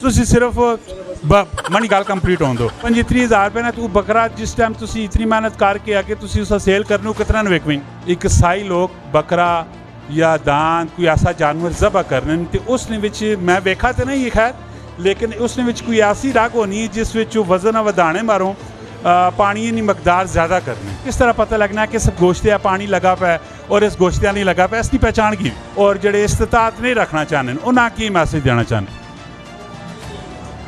ਤੁਸੀਂ ਸਿਰਫ ਮਨੀ ਗੱਲ ਕੰਪਲੀਟ ਹੋਣ ਦਿਓ 35,000 ਰੁਪਏ ਨਾਲ ਤੂੰ ਬੱਕਰਾ ਜਿਸ ਟਾਈਮ ਤੁਸੀਂ ਇਤਨੀ ਮਿਹਨਤ ਕਰਕੇ ਆ ਕੇ ਤੁਸੀਂ ਉਸਾ ਸੇਲ ਕਰਨ ਨੂੰ ਕਿਤਨਾ ਨਵੇਕਵੀਂ ਇੱਕ ਸਾਈ ਲੋਕ ਬੱਕਰਾ ਜਾਂ ਦਾਨ ਕੋਈ ਐਸਾ ਜਾਨਵਰ ਜ਼ਬਾ ਕਰਨ ਤੇ ਉਸ ਨੇ ਵਿੱਚ ਮੈਂ ਵੇਖਾ ਤੇ ਨਹੀਂ ਖੈਰ ਲੇਕਿਨ ਉਸ ਨੇ ਵਿੱਚ ਕੋਈ ਐਸੀ ਰਗ ਹੋਣੀ ਜਿਸ ਵਿੱਚ ਵਜ਼ਨ ਵਧਾਣੇ ਮਾਰੋਂ पानी की मकदार ज़्यादा करनी किस तरह पता लगना है कि सब गोश्त पानी लगा पाया और इस गोश्त नहीं लगा पाया इसकी पहचान की और जोड़े इस्तात नहीं रखना चाहते उन्हें की मैसेज देना चाहते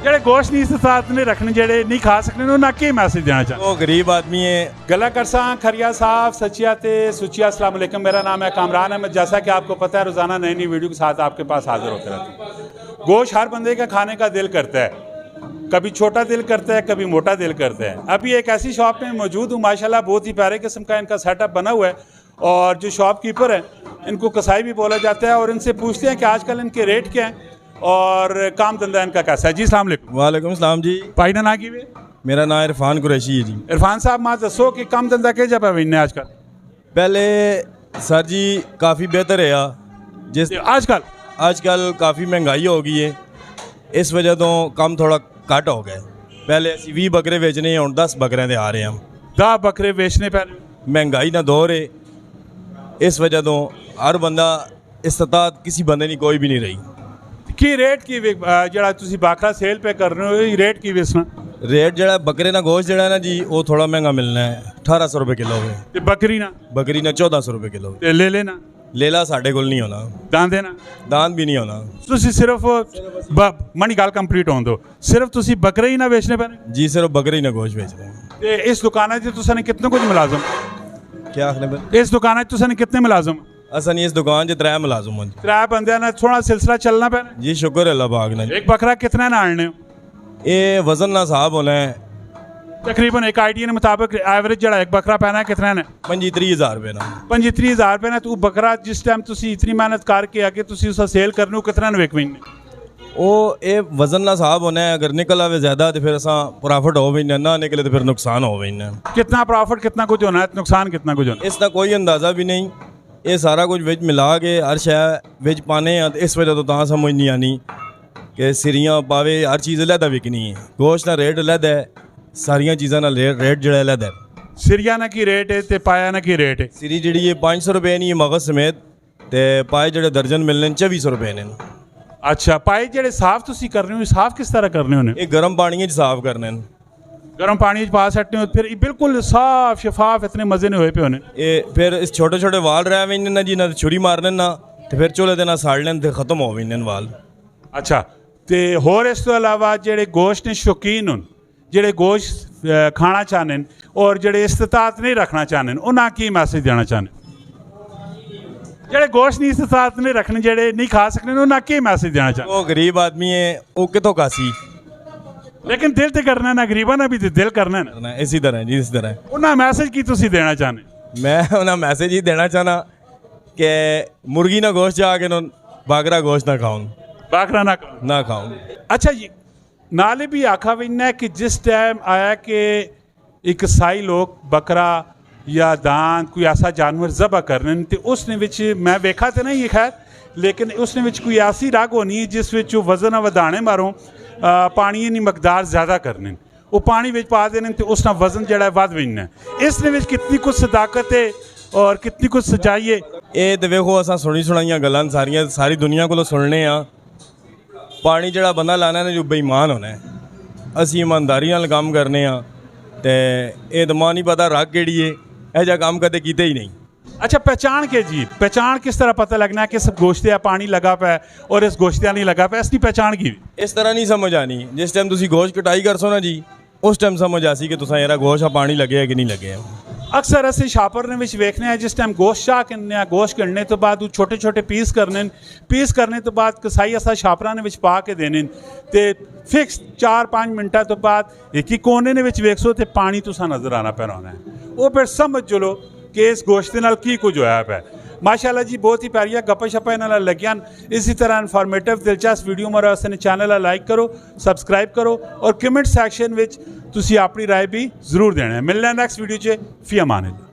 जोड़े गोश्त नहीं इस्तात नहीं रखने जोड़े नहीं खा सकते उन्हें की मैसेज देना चाहते वो गरीब आदमी है गला करसा खरिया साहब सचिया ते सुचिया अस्सलाम वालेकुम मेरा नाम है कामरान अहमद जैसा कि आपको पता है रोज़ाना नई नई वीडियो के साथ आपके पास हाजिर होते रहते हैं गोश्त हर बंदे का खाने का दिल करता है कभी छोटा दिल करता है कभी मोटा दिल करता है अभी एक ऐसी शॉप में मौजूद हूँ माशाल्लाह बहुत ही प्यारे किस्म का इनका सेटअप बना हुआ है और जो शॉपकीपर है इनको कसाई भी बोला जाता है और इनसे पूछते हैं कि आजकल इनके रेट क्या हैं और काम धंधा इनका कैसा है जी अस्सलाम वालेकुम वालेकुम सलाम जी भाई ना की वे मेरा नाम इरफान कुरैशी है जी इरफान साहब मां दसो कि काम धंधा के जब है आजकल पहले सर जी काफ़ी बेहतर है जिस आजकल काफ़ी महंगाई हो गई है इस वजह तो कम थोड़ा घट हो गए पहले ਅਸੀਂ 20 ਬੱਕਰੇ ਵੇਚਨੇ ਹੁਣ 10 ਬੱਕਰਿਆਂ ਦੇ ਆ ਰਹੇ ਹਾਂ 10 ਬੱਕਰੇ ਵੇਚਨੇ पहले महंगाई ना दौर है इस वजह तो हर बंदा इस्तात किसी बंदे की कोई भी नहीं रही की रेट की ਜਿਹੜਾ ਤੁਸੀਂ ਬੱਕਰਾ ਸੇਲ पे कर रहे हो रेट की बेचना रेट ਜਿਹੜਾ ਬੱਕਰੇ ਦਾ ਗੋਸ਼ਤ ਜਿਹੜਾ ਨਾ ਜੀ ਉਹ ਥੋੜਾ ਮਹਿੰਗਾ ਮਿਲਣਾ ਹੈ 1800 ਰੁਪਏ ਕਿਲੋ ਹੈ ਤੇ ਬੱਕਰੀ ਨਾ 1400 ਰੁਪਏ ਕਿਲੋ ਤੇ ਲੈ ਲੈਣਾ ਲੇਲਾ ਸਾਡੇ ਕੋਲ ਨਹੀਂ ਹੋਣਾ ਦਾਨ ਦੇਣਾ ਦਾਨ ਵੀ ਨਹੀਂ ਹੋਣਾ ਤੁਸੀਂ ਸਿਰਫ ਮਨੀ ਗੱਲ ਕੰਪਲੀਟ ਹੋਣ ਦਿਓ ਸਿਰਫ ਤੁਸੀਂ ਬੱਕਰੇ ਹੀ ਨਾ ਵੇਚਣੇ ਪੈਣੇ ਜੀ ਸਿਰਫ ਬੱਕਰੇ ਹੀ ਨਾ ਗੋਸ਼ਤ ਵੇਚਦੇ ਹਾਂ ਤੇ ਇਸ ਦੁਕਾਨਾਂ 'ਚ ਤੁਸੀਂ ਨੇ ਕਿੰਨੇ ਕੁਝ ਮੁਲਾਜ਼ਮ ਕੀ ਆਖਨੇ ਬਈ ਇਸ ਦੁਕਾਨਾਂ 'ਚ ਤੁਸੀਂ ਨੇ ਕਿੰਨੇ ਮੁਲਾਜ਼ਮ ਅਸਾਂ ਇਸ ਦੁਕਾਨ 'ਚ 3 ਮੁਲਾਜ਼ਮ ਹਾਂ 3 ਬੰਦਿਆਂ ਨਾਲ ਥੋੜਾ ਸਿਲਸਿਲਾ ਚੱਲਣਾ ਪੈਣਾ ਜੀ ਸ਼ੁਕਰ ਹੈ ਅੱਲਾਹ ਪਾਕ ਨਾਲ ਇੱਕ ਬੱਕਰਾ ਕਿਤਨਾ ਨਾਲਣੇ ਹੋ ਇਹ ਵਜ਼ਨ ਨਾਲ ਹਿਸਾਬ ਹੋਣਾ ਹੈ तकरीबन एक आइडिया के मुताबिक एवरेज जड़ा एक बकरा पैना है कितना ने 35,000 रुपये ना 35,000 रुपये ना तू बकरा जिस टाइम तुसी इतनी मेहनत करके आके तुसी उसे सेल करने कितना विकवी वो ये वजन ना हिसाब होना है अगर निकल आवे ज़्यादा तो फिर असा प्रॉफिट हो भी ना निकले तो फिर नुकसान हो भी ना कितना प्रॉफिट कितना कुछ होना है नुकसान कितना कुछ होना इसका कोई अंदाज़ा भी नहीं ये सारा कुछ विच मिला के हर शय विच पाने इस वजह तो समझ नहीं आनी कि सिरियाँ पावे हर चीज़ अलहदा बिकनी है गोश्त का रेट अलहदा है ਸਾਰੀਆਂ ਚੀਜ਼ਾਂ ਨਾਲ ਰੇਟ ਜਿਹੜਾ ਅਲੱਗ ਹੈ ਸਿਰੀਆ ਨਾ ਕੀ ਰੇਟ ਹੈ ਤੇ ਪਾਇਆ ਨਾ ਕੀ ਰੇਟ ਹੈ ਸਿਰੀ ਜਿਹੜੀ ਹੈ 500 ਰੁਪਏ ਨਹੀਂ ਮਗਜ਼ ਸਮੇਤ ਤੇ ਪਾਏ ਜਿਹੜੇ ਦਰਜਨ ਮਿਲਣੇ 2400 ਰੁਪਏ ਨੇ ਅੱਛਾ ਪਾਏ ਜਿਹੜੇ ਸਾਫ਼ ਤੁਸੀਂ ਕਰਨੇ ਹੋ ਸਾਫ਼ ਕਿਸ ਤਰ੍ਹਾਂ ਕਰਨੇ ਹੋਣੇ ਇਹ ਗਰਮ ਪਾਣੀ 'ਚ ਸਾਫ਼ ਕਰਨੇ ਨੇ ਗਰਮ ਪਾਣੀ 'ਚ ਪਾ ਸੱਟਨੇ ਹੋ ਫਿਰ ਇਹ ਬਿਲਕੁਲ ਸਾਫ਼ ਸ਼ਫਾਫ ਇਤਨੇ ਮਜ਼ੇ ਨੇ ਹੋਏ ਪਏ ਹੋਣੇ ਇਹ ਫਿਰ ਇਸ ਛੋਟੇ ਛੋਟੇ ਵਾਲ ਰਹਿ ਵੇ ਨਾ ਜੀ ਨਾ ਛੁਰੀ ਮਾਰਨੇ ਨਾ ਤੇ ਫਿਰ ਚੋਲੇ ਦੇ ਨਾਲ ਸਾੜ ਲੈਣ ਤੇ ਖਤਮ ਹੋ ਵੇ ਨੇ ਵਾਲ ਅੱਛਾ ਤੇ ਹੋਰ ਇਸ ਤੋਂ ਇਲਾਵਾ ਜਿਹੜੇ ਗੋਸ਼ਤ ਦੇ ਸ਼ੌਕੀਨ ਹੋਣ ਜਿਹੜੇ ਗੋਸ਼ਤ ਖਾਣਾ ਚਾਹੁੰਦੇ ਨੇ ਔਰ ਜਿਹੜੇ ਇਸਤਤਾਤ ਨਹੀਂ ਰੱਖਣਾ ਚਾਹੁੰਦੇ ਉਹਨਾਂ ਕੀ ਮੈਸੇਜ ਦੇਣਾ ਚਾਹੁੰਦੇ ਜਿਹੜੇ ਗੋਸ਼ਤ ਨਹੀਂ ਇਸਤਤਾਤ ਨਹੀਂ ਰੱਖਣੇ ਜਿਹੜੇ ਨਹੀਂ ਖਾ ਸਕਦੇ ਉਹਨਾਂ ਕੀ ਮੈਸੇਜ ਦੇਣਾ ਚਾਹੁੰਦੇ ਉਹ ਗਰੀਬ ਆਦਮੀ ਹੈ ਉਹ ਕਿਤੋਂ ਕਾਸੀ ਲੇਕਿਨ ਦਿਲ ਤੇ ਕਰਨਾ ਨਾ ਗਰੀਬਾਂ ਨੇ ਵੀ ਦਿਲ ਕਰਨਾ ਨਾ ਇਸੇ ਤਰ੍ਹਾਂ ਜੀ ਇਸ ਤਰ੍ਹਾਂ ਉਹਨਾਂ ਮੈਸੇਜ ਕੀ ਤੁਸੀਂ ਦੇਣਾ ਚਾਹੁੰਦੇ ਮੈਂ ਉਹਨਾਂ ਮੈਸੇਜ ਹੀ ਦੇਣਾ ਚਾਹਨਾ ਕਿ ਮੁਰਗੀ ਨਾ ਗੋਸ਼ਤ ਜਾ ਕੇ ਬਾਕਰਾ ਗੋਸ਼ਤ ਨਾ ਖਾਉਂ ਬਾਕਰਾ ਨਾ ਖਾਉਂ ਅੱਛਾ ਜੀ नाले भी आखा भी इन्ना कि जिस टाइम आया कि एक साई लोग बकरा या दान कोई ऐसा जानवर ज़बा करने तो उसने विच मैं वेखा तो नहीं खैर लेकिन उसने विच कोई ऐसी रग होनी जिस विच वज़न वधाने मारों पानी की मकदार ज़्यादा करने वो पानी विच पा देने तो उसका वज़न जड़ा वध विनना इसने विच कितनी कुछ सदाकत है और कितनी कुछ सच्चाई है ये तो वेखो असां सुनी सुनाइयां गल्लां सारी दुनिया को सुनने आ पानी जड़ा बंदा लाना ने जो बेईमान होना है असी ईमानदारी नाल काम करने ते ये तो मां नहीं पता रग केड़ी है यह जा काम कदे कीते ही नहीं अच्छा पहचान के जी पहचान किस तरह पता लगना है कि सब गोश्त पानी लगा पाया और इस गोश्त नहीं लगा पाया इसकी पहचान की इस तरह नहीं समझ आनी जिस टाइम तुसी गोश्त कटाई कर सो ना जी उस टाइम समझ आसी कि तुसा यार गोश्त पानी लगे कि नहीं लगे अक्सर असी छापर ने वेखने हैं जिस टाइम गोश्त शाह करने गोश्त करने तो बाद छोटे छोटे पीस करने तो बाद कसाई असा छापरा ने पा के देने ते फिक्स 4-5 मिनटा तो बाद एक ही कोने ने वेखसो तो पानी तुसा नज़र आना पैना होना है वो फिर समझ चलो कि इस गोश्त नाल की कुछ होया पै माशाअल्लाह जी बहुत ही प्यारिया गप्पा शप्पा इन्हां नाल लगियां इसी तरह इनफॉर्मेटिव दिलचस्प वीडियो मेरे वास्ते चैनल लाइक करो सबसक्राइब करो और कमेंट सैक्शन में तुसी अपनी राय भी जरूर देना है मिलना नेक्स्ट वीडियो च फी अमान अल्लाह।